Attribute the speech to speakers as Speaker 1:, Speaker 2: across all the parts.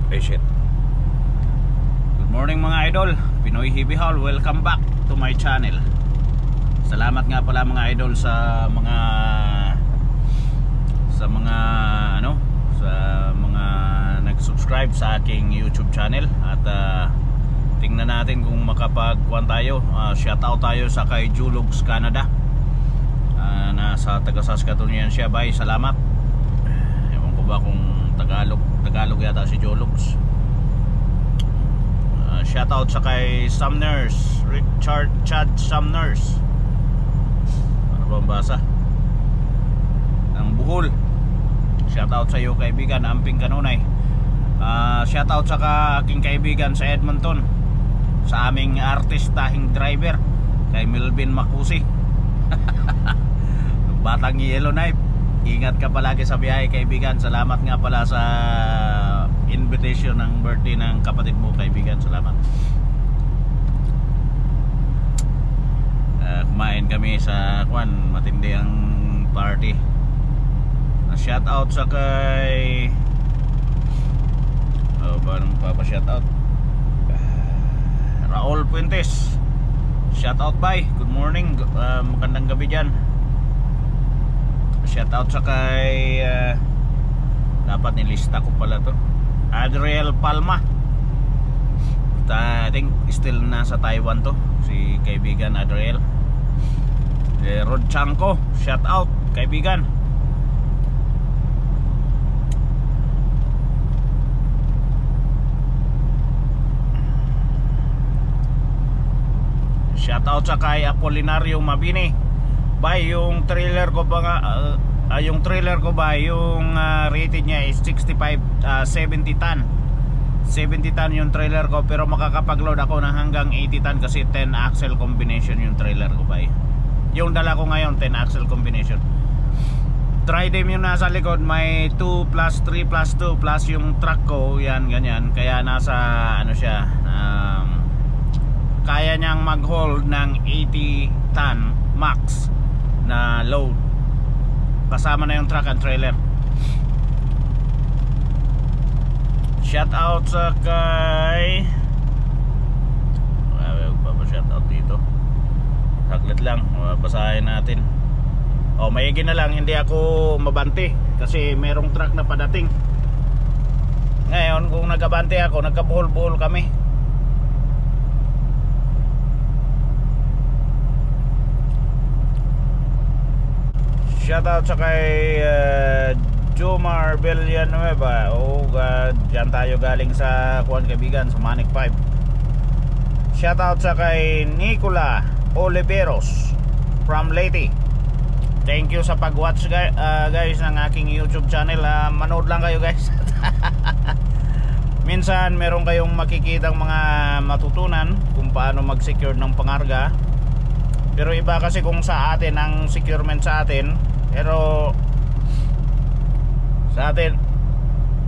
Speaker 1: Ay shit. Good morning mga idol, Pinoy Heavy Haul, welcome back to my channel. Salamat nga pala mga idol sa mga nag-subscribe sa aking YouTube channel. At tingnan natin kung makapagkuhan tayo. Shoutout tayo sa kay Julugs Canada. Nasa taga Saskatoon yan siya. Bye, salamat. Ewan ko ba kung Tagalog yata si Julugs. Shoutout sa kay Sumners, Richard Chad Sumners. Ano ba ang basa? Ang Buhol. Shoutout sa iyo kaibigan, Amping Kanunay. Shoutout sa aking kaibigan sa Edmonton, sa aming artistahing driver kay Melvin Makusi. Batang Yellowknife, ingat ka palagi sa biyahe kaibigan. Salamat nga pala sa invitation ng birthday ng kapatid mo kaibigan. Salamat. Kumain kami sa matindi ang party. Shout out sa kay ba nang papa-shout out? Raul Puentes. Shout out bye. Good morning. Magandang gabi diyan. Shout out sa kay dapat nilista ko pala to. Adriel Palma. I think still nasa Taiwan to si kaibigan Adriel. Rod Chanko, shout out kaibigan. Shout out sa kay Apolinario Mabini. Bay, yung trailer ko ba yung rated niya is 65 70 ton. 70 ton yung trailer ko, pero makakapag-load ako ng hanggang 80 ton kasi 10 axle combination yung trailer ko, bay. Yung dala ko ngayon 10 axle combination. Tridem yung nasa likod, may 2 plus 3 plus 2 plus yung truck ko, yan ganyan. Kaya nasa siya, kaya niyang mag-hold ng 80 ton max na load, kasama na yung truck and trailer. Shout out sa kay shout out dito. Saglit lang, basahin natin. Mayigin na lang, hindi ako mabanti kasi merong truck na padating. Ngayon kung nagabante ako, nagkabuhol-buhol kami. Shoutout sa kay Jomar Villanueva. Diyan tayo galing sa kaibigan, sa Manic 5. Shoutout sa kay Nicola Oliveros from Leyte. Thank you sa pag-watch guys ng aking YouTube channel. Manood lang kayo guys. Minsan meron kayong makikitang mga matutunan kung paano mag-secure ng pangarga. Pero iba kasi kung sa atin ang securement sa atin. Pero sa atin,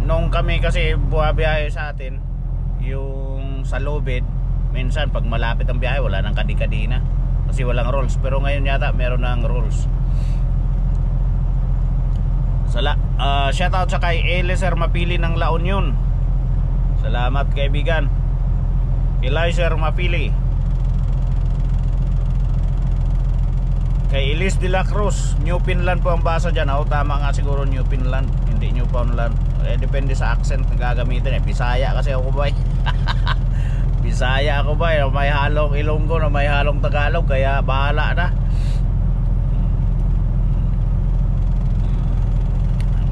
Speaker 1: nung kami kasi buhabiyahe sa atin, yung sa lobid, minsan pag malapit ang biyahe wala nang kadi-kadi na kasi walang rules. Pero ngayon yata meron ng rules. Shoutout sa kay Elizer Mapili ng La Union. Salamat kaibigan Elizer Mapili. Kay Elise de la Cruz, New Finland po ang basa dyan. Tama nga siguro, New Finland, hindi Newfoundland. Depende sa accent na gagamitin. Bisaya kasi ako ba. Bisaya ako ba, may halong Ilonggo na may halong Tagalog, kaya bahala na.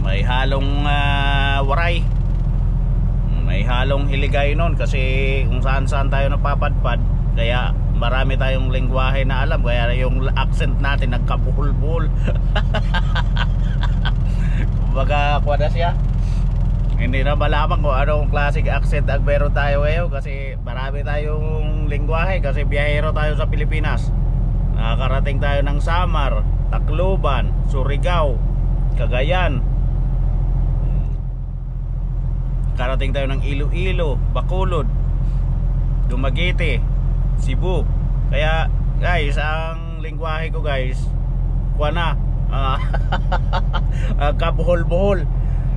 Speaker 1: May halong Waray, may halong Hiligaynon kasi kung saan-saan tayo napapadpad, kaya marami tayong lengguwahe na alam, kaya yung accent natin nagkabuhol-buhol. Kumbaga kuha na siya, hindi na malaman kung anong classic accent ang meron tayo ngayon kasi marami tayong lengguwahe. Kasi biyahero tayo sa Pilipinas, nakakarating tayo ng Samar, Tacloban, Surigao, Cagayan, karating tayo ng Iloilo, Bacolod, Dumaguete, Cebu. Kaya guys, ang lengguwahe ko guys, kuha na kabuhol-buhol.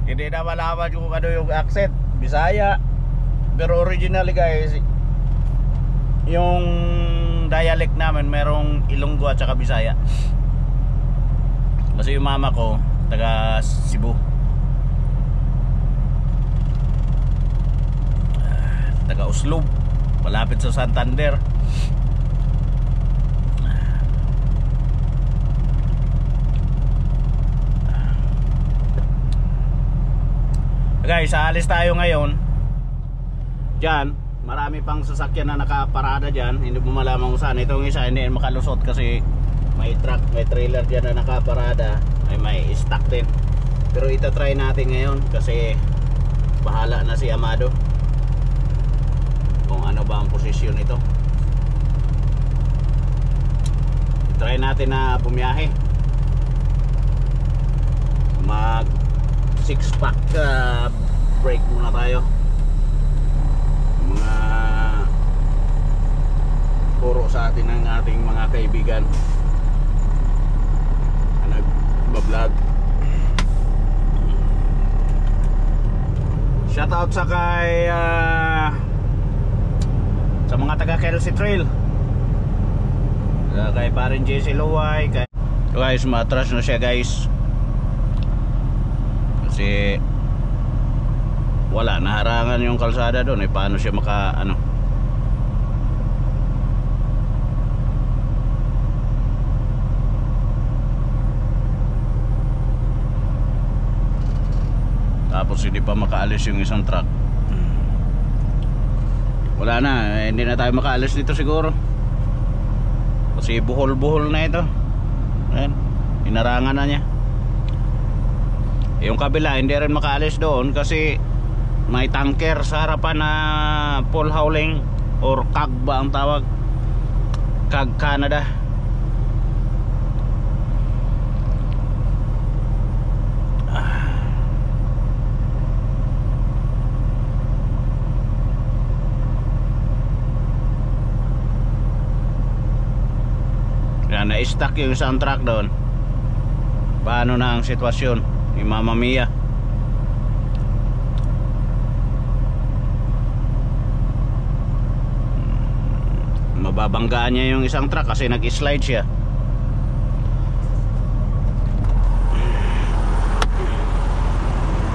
Speaker 1: Hindi na malaman kung ano yung accent. Bisaya. Pero originally guys, yung dialect namin merong Ilonggo at saka Bisaya. Kasi yung mama ko taga Cebu, taga Uslob, malapit sa Santander. Guys, aalis tayo ngayon. Diyan, marami pang sasakyan na nakaparada dyan. Hindi mo malaman kung saan. Itong isa hindi makalusot kasi may truck, may trailer dyan na nakaparada. Ay may stock din. Pero ito try natin ngayon kasi bahala na si Amado kung ano ba ang posisyon nito. Try natin na bumiyahe. Mag 6-pack break muna tayo. Mga puro sa atin ng ating mga kaibigan na nagbablog. Shoutout sa kay sa mga taga Kelsey Trail, kay parin JC Luway, kay... Guys, matras na siya guys kasi wala, naharangan yung kalsada doon. Paano siya maka ano. Tapos hindi pa makaalis yung isang truck. Wala na, hindi na tayo makaalis dito siguro kasi buhol-buhol na ito. Ayan, inarangan na niya. Yung kabila hindi rin makaalis doon kasi may tanker sa harapan na pole hauling or CAG ba ang tawag, CAG Canada. Yan, na-stuck yung isang truck doon. Paano na ang sitwasyon ni Mama Mia? Mababanggaan niya yung isang truck kasi nag-slide siya.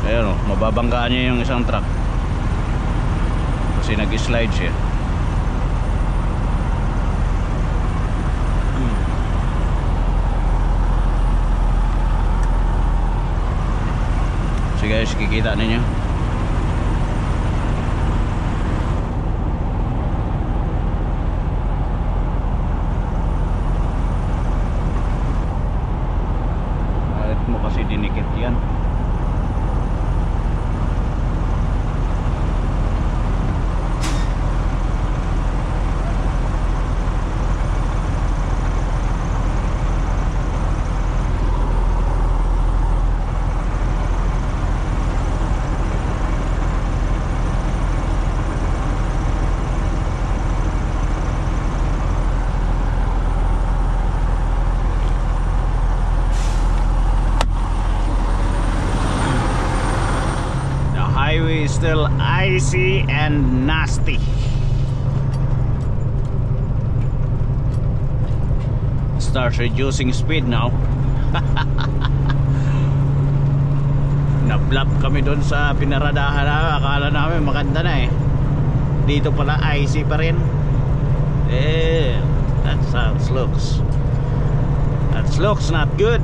Speaker 1: Ayun o, mababanggaan niya yung isang truck kasi nag-slide siya. So guys, kikita ninyo. Mo kasi dinikit yan. Still icy and nasty. Starts reducing speed now. Nablap kami doon sa pinaradahan na akala namin maganda na eh. Dito pala icy pa rin. That looks not good.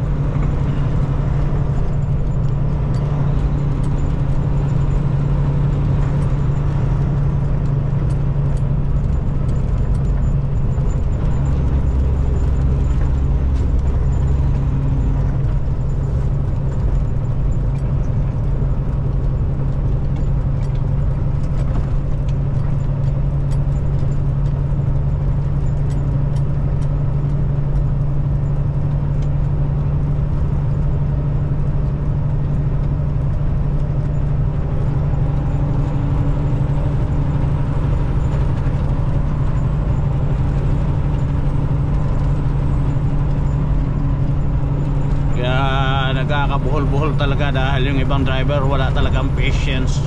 Speaker 1: Nagkakabuhol-buhol talaga dahil yung ibang driver wala talagang patience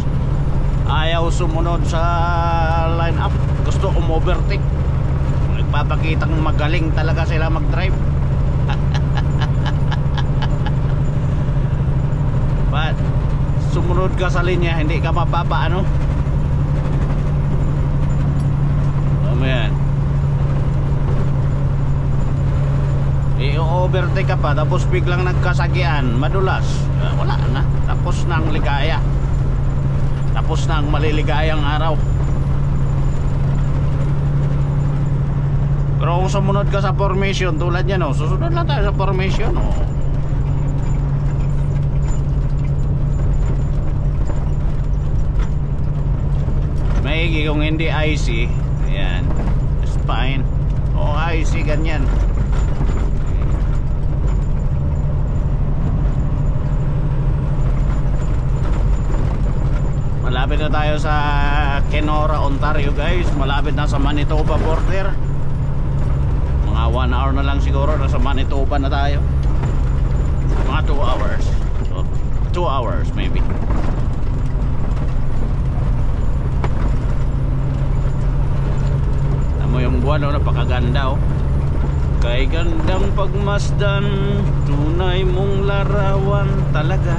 Speaker 1: ayaw sumunod sa line up, gusto umovertake. Nagpapakitang magaling talaga sila mag-drive. But sumunod ka sa linya, hindi ka mababa, ano? Amen. I-overtake ka pa tapos biglang nagkasagian, madulas, wala na, tapos na ang ligaya, tapos na ang maliligayang araw. Pero kung sumunod ka sa formation tulad yan, susunod lang tayo sa formation. Maigi kung hindi IC, ayan, it's fine. O IC ganyan. Malapit na tayo sa Kenora, Ontario guys. Malapit na sa Manitoba border. Mga 1 hour na lang siguro, nasa Manitoba na tayo. Mga 2 hours, so, 2 hours maybe. Mo yung buwan, napakaganda, kay gandang pagmasdan, tunay mong larawan talaga.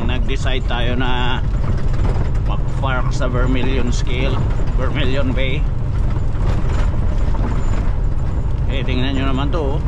Speaker 1: Nag-decide tayo na mag-park sa Vermilion Bay. Tingnan nyo naman to,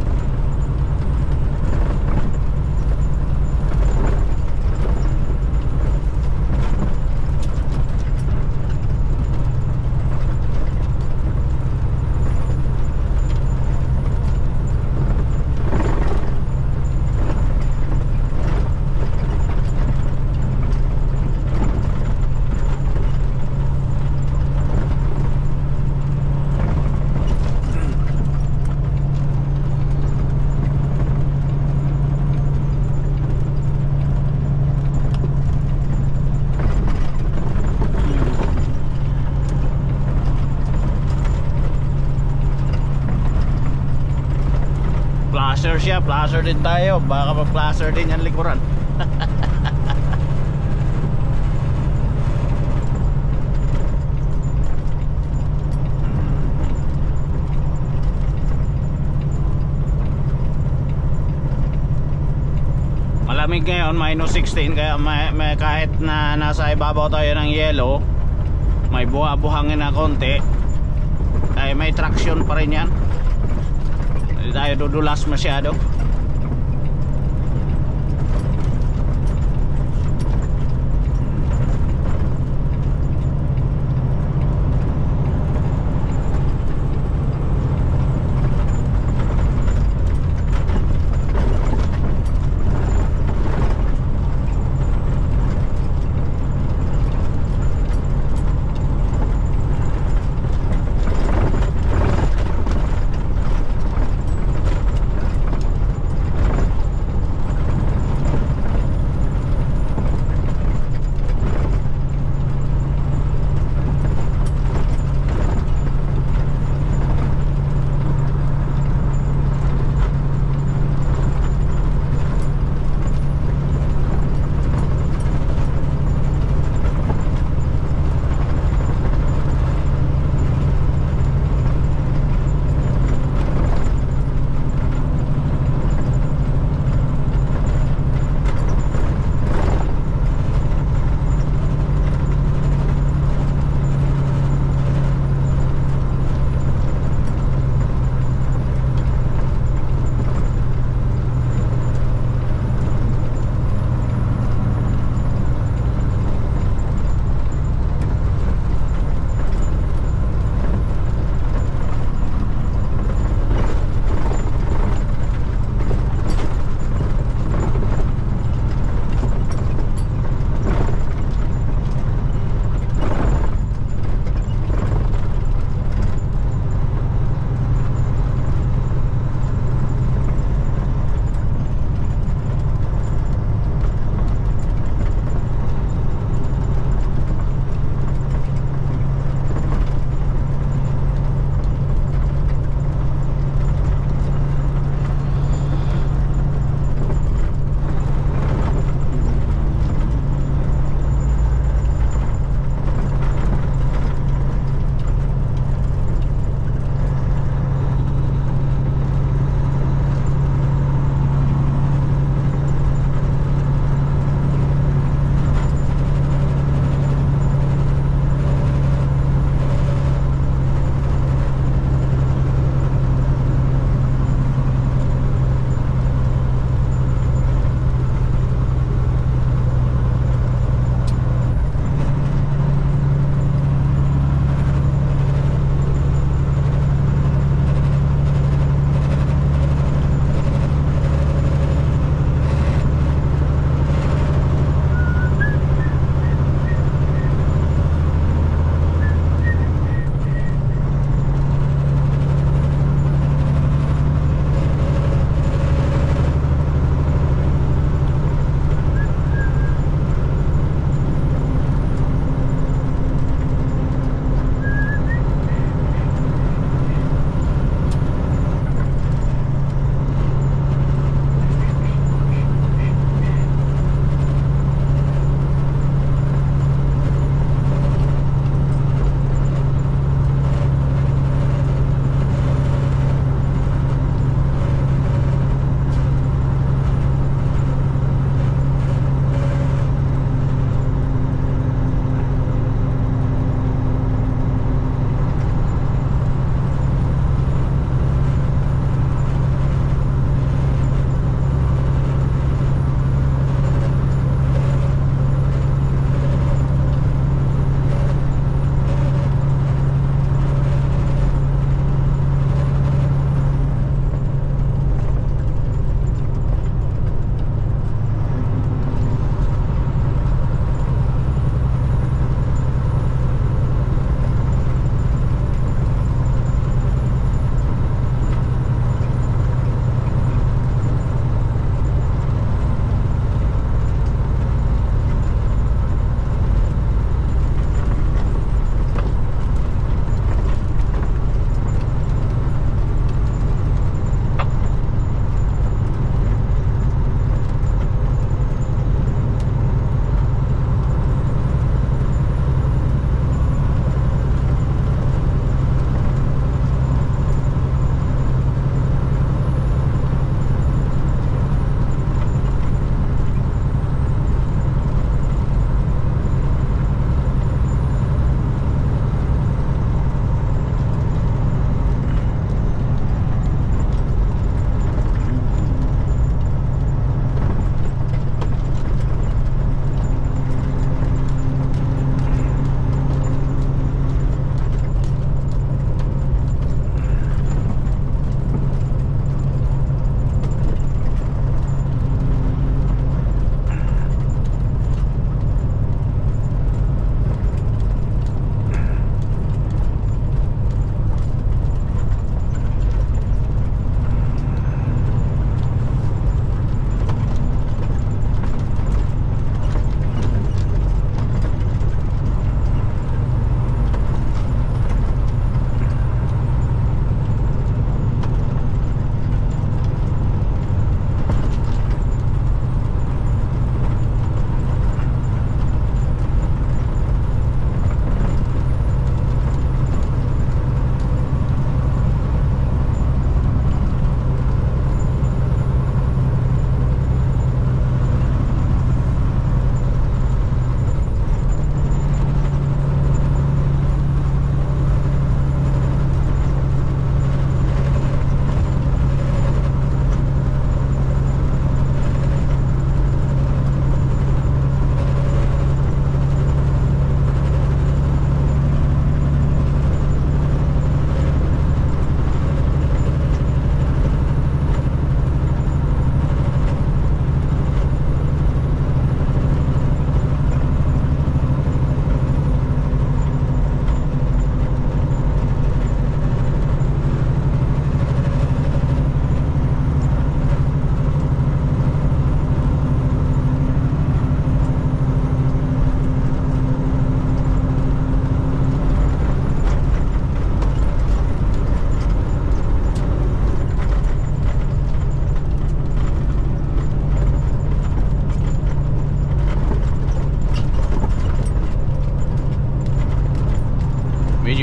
Speaker 1: Placer siya, placer din tayo. Baka pa-placer din yung likuran. Malamig ngayon, -16, kaya may kahit na nasa ibabaw tayo ng yelo, may buha-buhangin na konti, ay may traction pa rin yan. Hindi tayo dudulas masyado.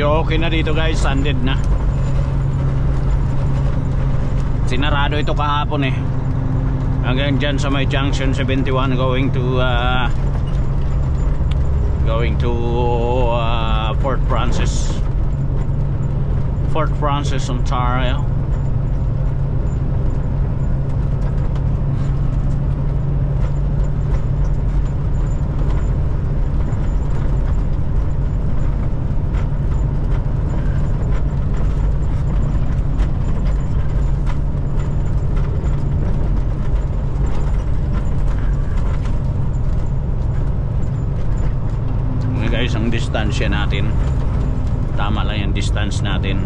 Speaker 1: Pero okay na dito guys, sanded na. Sinarado ito kahapon eh. Hanggang dyan sa may junction 71 going to Fort Francis, Ontario. Guys, ang distansya natin, tama lang yung distance natin.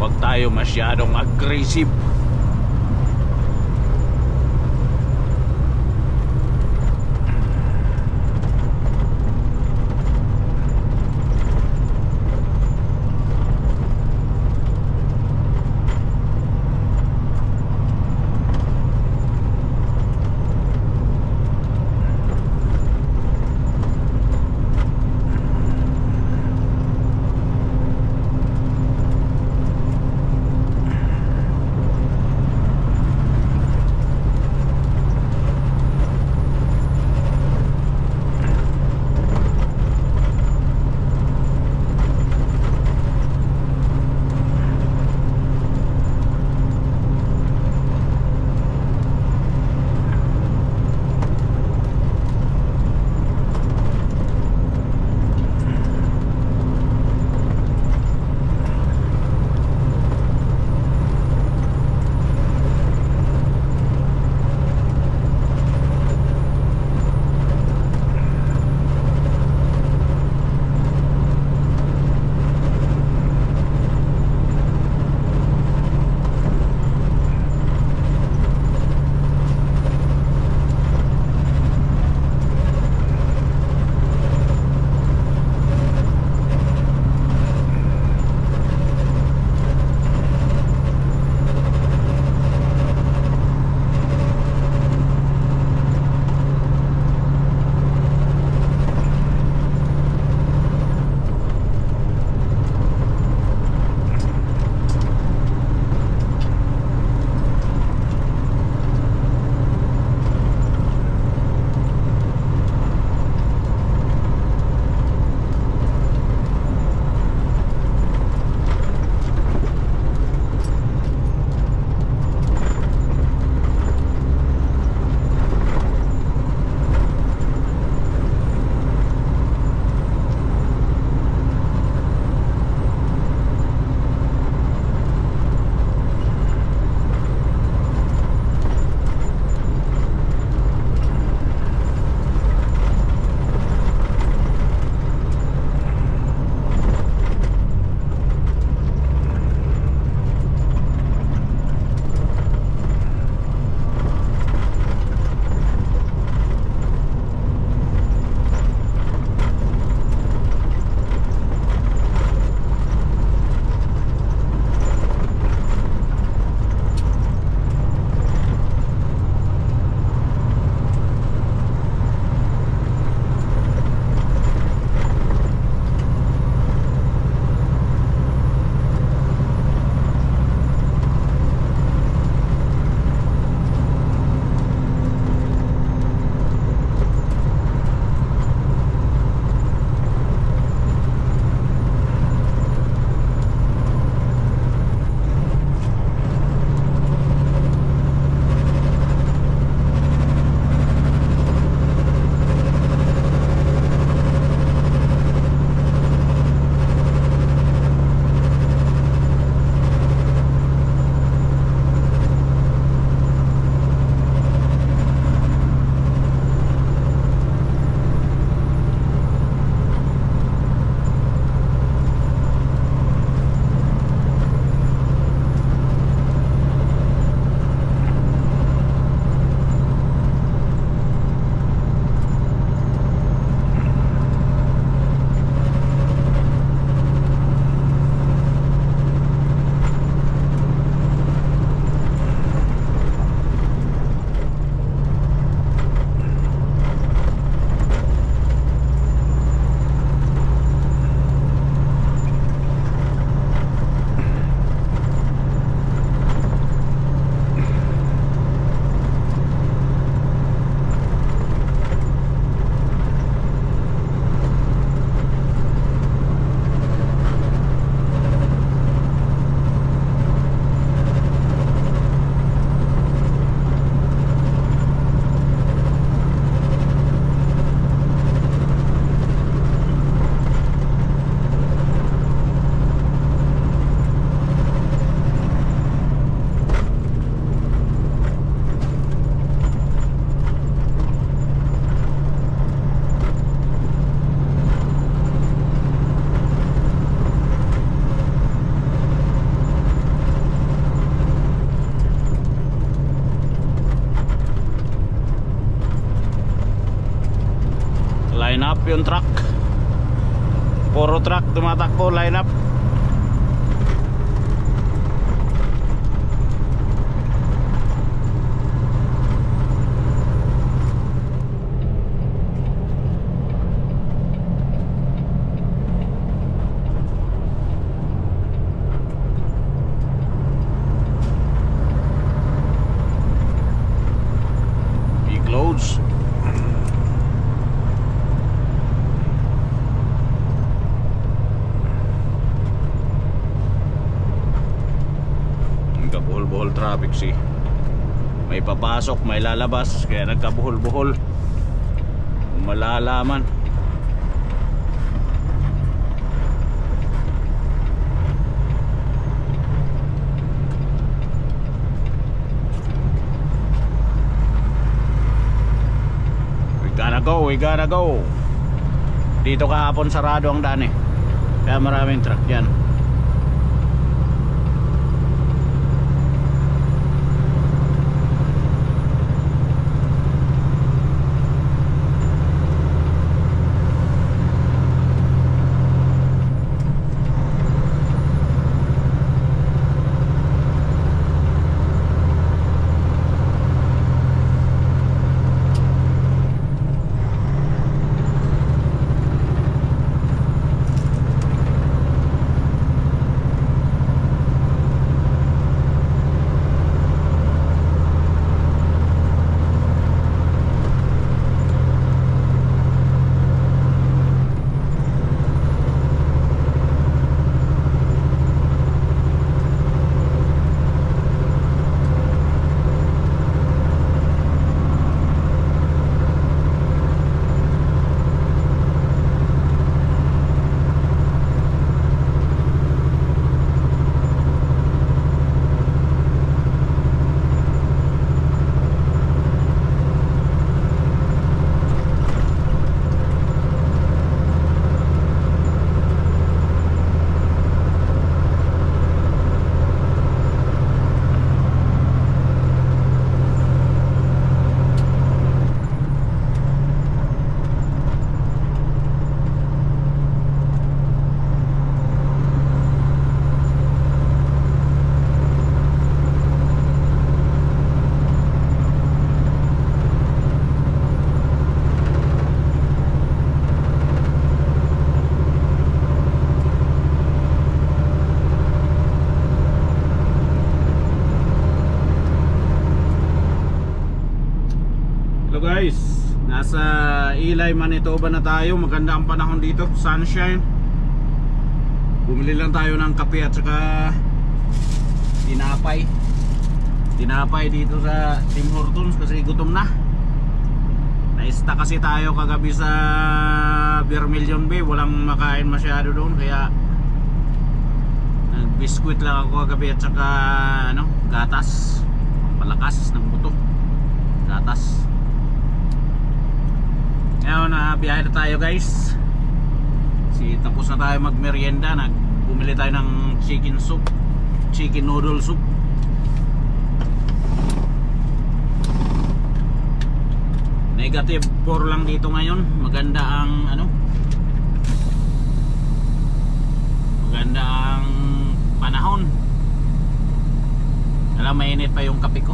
Speaker 1: Huwag tayo masyadong aggressive. Line up yung truck. Puro truck tumatakbo, line up. Big loads. Kabuhol-buhol traffic si. May papasok, may lalabas, kaya nagkabuhol-buhol. Malalaman. We gotta go. Dito kahapon sarado ang daan eh. Kaya maraming truck dyan. Guys, nasa Ilay, Manitoba na tayo. Maganda ang panahon dito, sunshine. Bumili lang tayo ng kape at saka tinapay dito sa Tim Hortons kasi gutom na. Naista kasi tayo kagabi sa Vermilion Bay, walang makain masyado doon, kaya nag-biscuit lang ako kagabi at saka gatas, palakas ng buto, gatas. Ngayon biyahe na tayo guys. Tapos na tayo magmerienda. Bumili tayo ng chicken soup, chicken noodle soup. Negative 4 lang dito ngayon. Maganda ang maganda ang panahon. Alam, mainit pa yung kape ko.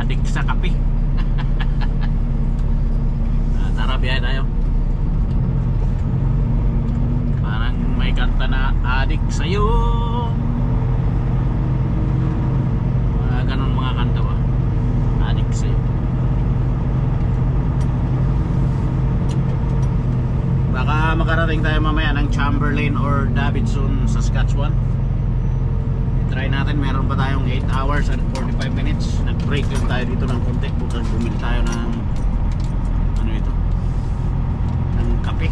Speaker 1: Adik sa kape. Tara, biyahe tayo. Parang may kanta na adik sa'yo. Ganon mga kanta ba? Adik sa'yo. Baka makarating tayo mamaya ng Chamberlain or Davidson, Saskatchewan. Try natin, meron pa tayong 8 hours and 45 minutes. Nag-break lang tayo dito ng konti. Bukas bumili tayo ng ng kape.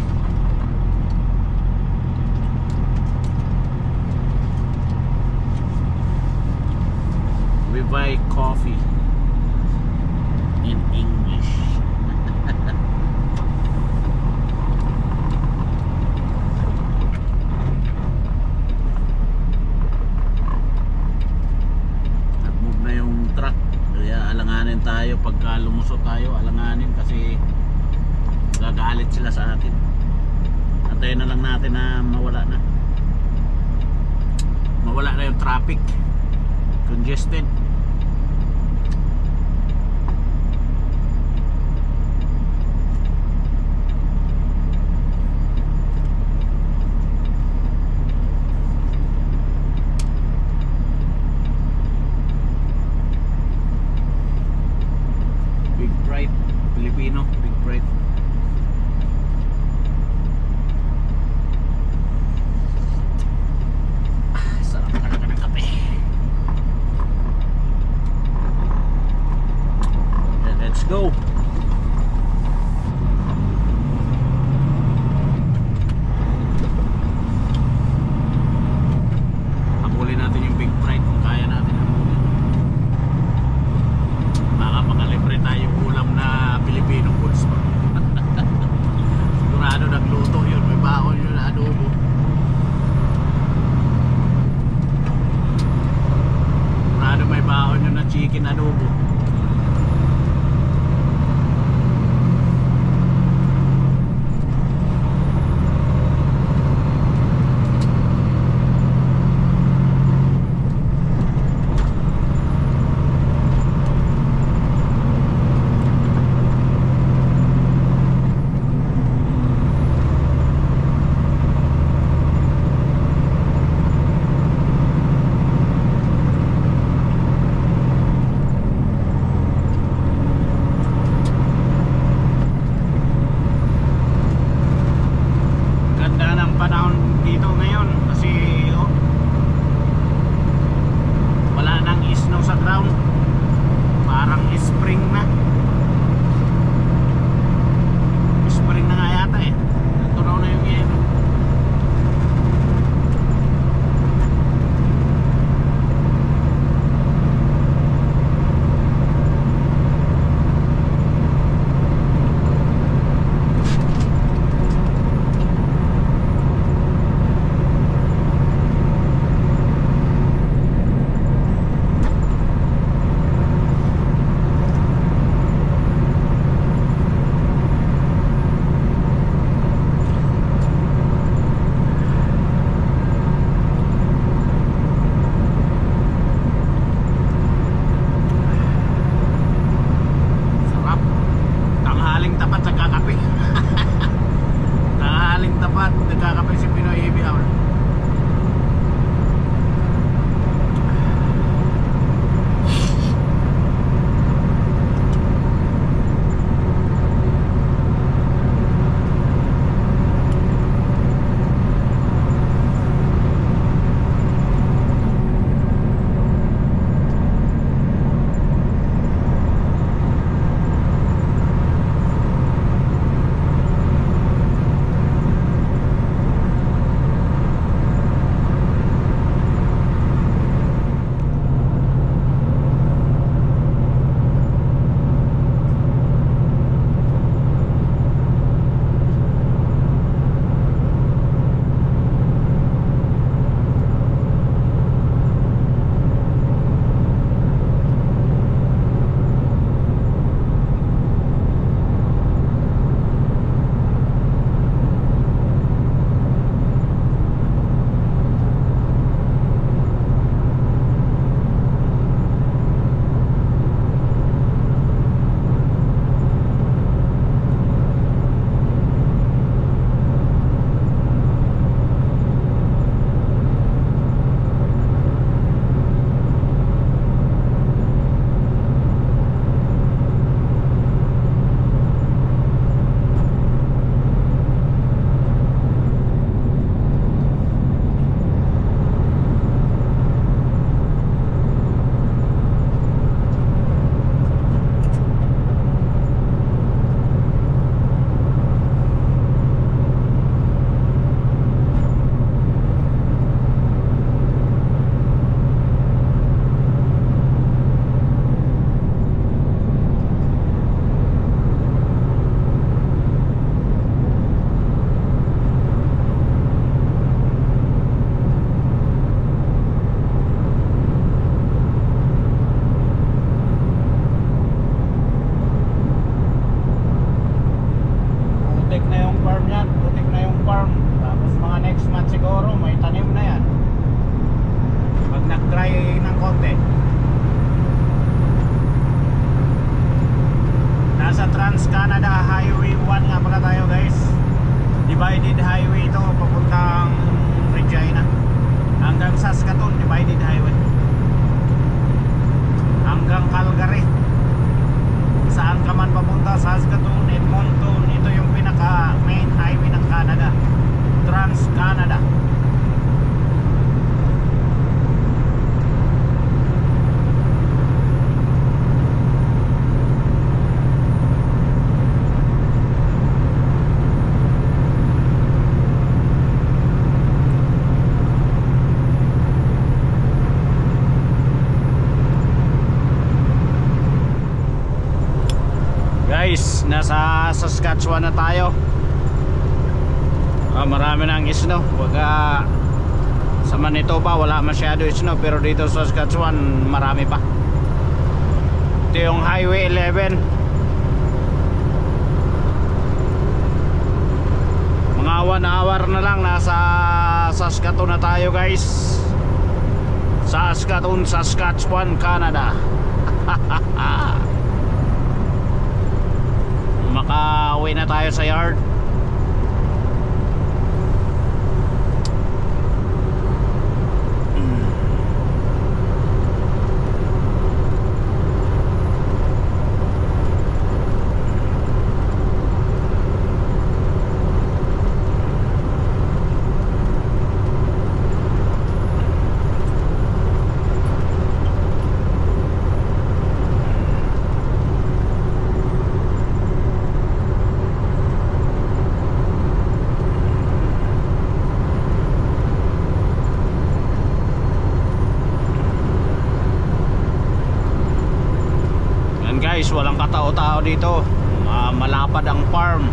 Speaker 1: We buy coffee in English. tayo pagka lumusot tayo, alanganin kasi gagalit sila sa atin. Antayin na lang natin na mawala na yung traffic, congested. Big Pride Filipino, Big Pride. Sarap talaga ng kape. Then let's go. Habulin natin yung Big Pride kung kaya natin habulin. Baka makalibre tayo ulam na Filipino foods. Sigurado nagluto yun, may baon yun na adobo. Sigurado may baon yun na chicken adobo. konti. Nasa Trans-Canada Highway 1 nga pala tayo guys. Divided highway ito papuntang Regina hanggang Saskatoon. Divided highway hanggang Calgary. Saan ka man papunta, Saskatoon, Edmonton, ito yung pinaka main highway ng Canada, Trans-Canada. Guys, nasa Saskatchewan na tayo. Marami ng snow. Baga sa Manitoba wala masyado snow, pero dito sa Saskatchewan marami pa. Ito yung Highway 11. Mga 1 hour na lang nasa Saskatoon na tayo guys. Saskatoon, Saskatchewan, Canada. Makauwi na tayo sa yard. Guys, walang katao-tao dito. Malapad ang farm.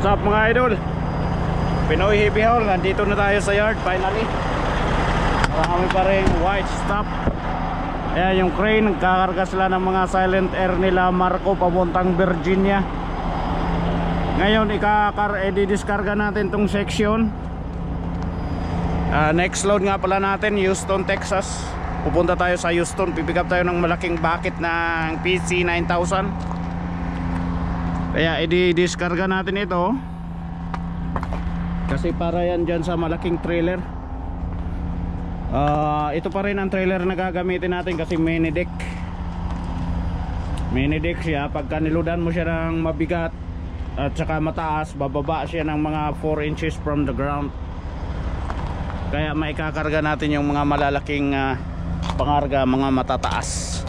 Speaker 1: What's up mga idol? Pinoy Heavy Haul, nandito na tayo sa yard finally. Marami pa rin white stop. Ayan yung crane, nagkakarga sila ng mga silent air nila Marco papuntang Virginia. Ngayon i-discarga natin tong section. Next load nga pala natin Houston, Texas. Pupunta tayo sa Houston, pipick up tayo ng malaking bucket ng PC 9000. Kaya i-discarga natin ito kasi para yan dyan sa malaking trailer. Ito pa rin ang trailer na gagamitin natin kasi mini deck siya. Pagka niludan mo siya ng mabigat at saka mataas, bababa siya ng mga 4 inches from the ground. Kaya maikakarga natin yung mga malalaking pangarga, mga matataas.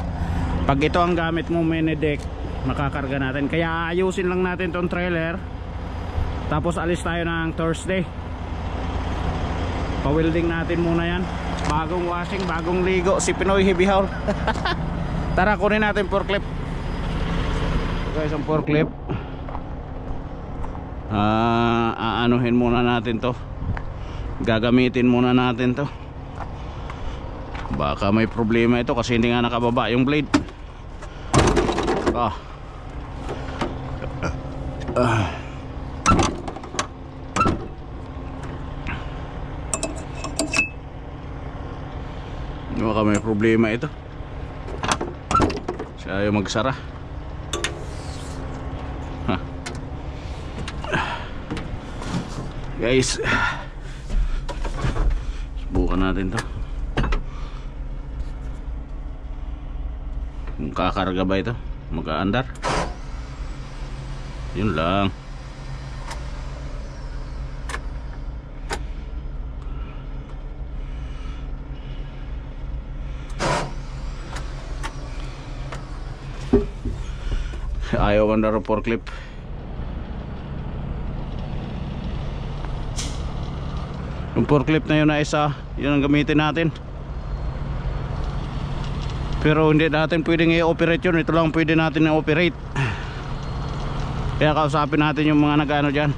Speaker 1: Pag ito ang gamit mo mini deck, makakarga natin. Kaya ayusin lang natin tong trailer, tapos alis tayo ng Thursday. Pa-welding natin muna yan. Bagong washing, bagong ligo si Pinoy Heavy Haul. Tara, kunin natin forklift. Guys, ang forklift aanuhin muna natin to, gagamitin muna natin to. Baka may problema ito kasi hindi nga nakababa yung blade. Baka may problema ito. Siya ayaw magsara. Ha. Guys, subukan natin to. Kung kakarga ba ito, mag-aandar. Yun lang. Ayaw andar ang forklift. Yung forklift na yun na isa, yun ang gamitin natin. Pero hindi natin pwedeng i-operate yun. Ito lang pwede natin i-operate. Kaya kausapin natin yung mga nag-ano dyan.